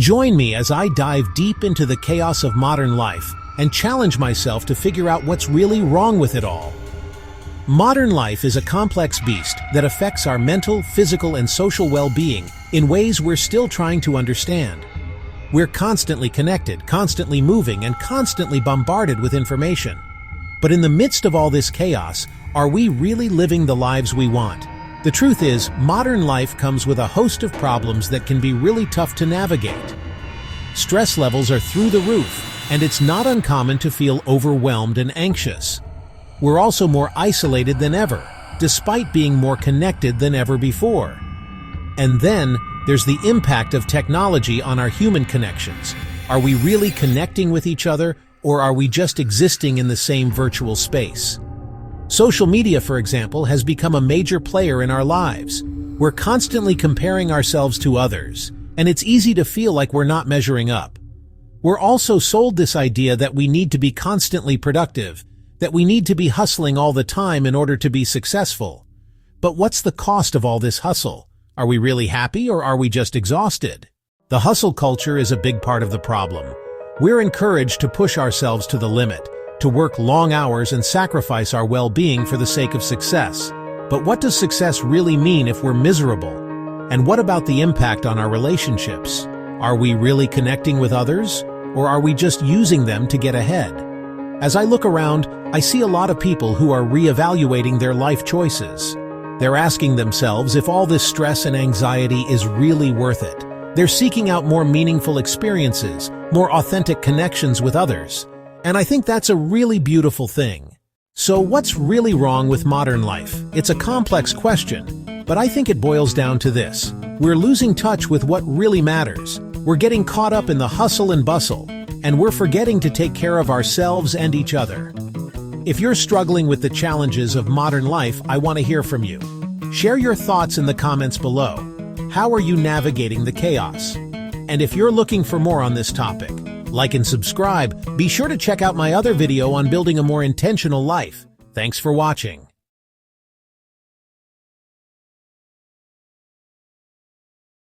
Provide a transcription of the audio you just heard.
Join me as I dive deep into the chaos of modern life and challenge myself to figure out what's really wrong with it all. Modern life is a complex beast that affects our mental, physical, and social well-being in ways we're still trying to understand. We're constantly connected, constantly moving, and constantly bombarded with information. But in the midst of all this chaos, are we really living the lives we want? The truth is, modern life comes with a host of problems that can be really tough to navigate. Stress levels are through the roof, and it's not uncommon to feel overwhelmed and anxious. We're also more isolated than ever, despite being more connected than ever before. And then, there's the impact of technology on our human connections. Are we really connecting with each other, or are we just existing in the same virtual space? Social media, for example, has become a major player in our lives. We're constantly comparing ourselves to others, and it's easy to feel like we're not measuring up. We're also sold this idea that we need to be constantly productive, that we need to be hustling all the time in order to be successful. But what's the cost of all this hustle? Are we really happy, or are we just exhausted? The hustle culture is a big part of the problem. We're encouraged to push ourselves to the limit, to work long hours and sacrifice our well-being for the sake of success. But what does success really mean if we're miserable? And what about the impact on our relationships? Are we really connecting with others, or are we just using them to get ahead? As I look around, I see a lot of people who are reevaluating their life choices. They're asking themselves if all this stress and anxiety is really worth it. They're seeking out more meaningful experiences, more authentic connections with others. And I think that's a really beautiful thing. So what's really wrong with modern life? It's a complex question, but I think it boils down to this. We're losing touch with what really matters. We're getting caught up in the hustle and bustle, and we're forgetting to take care of ourselves and each other. If you're struggling with the challenges of modern life, I want to hear from you. Share your thoughts in the comments below. How are you navigating the chaos? And if you're looking for more on this topic, like and subscribe. Be sure to check out my other video on building a more intentional life. Thanks for watching.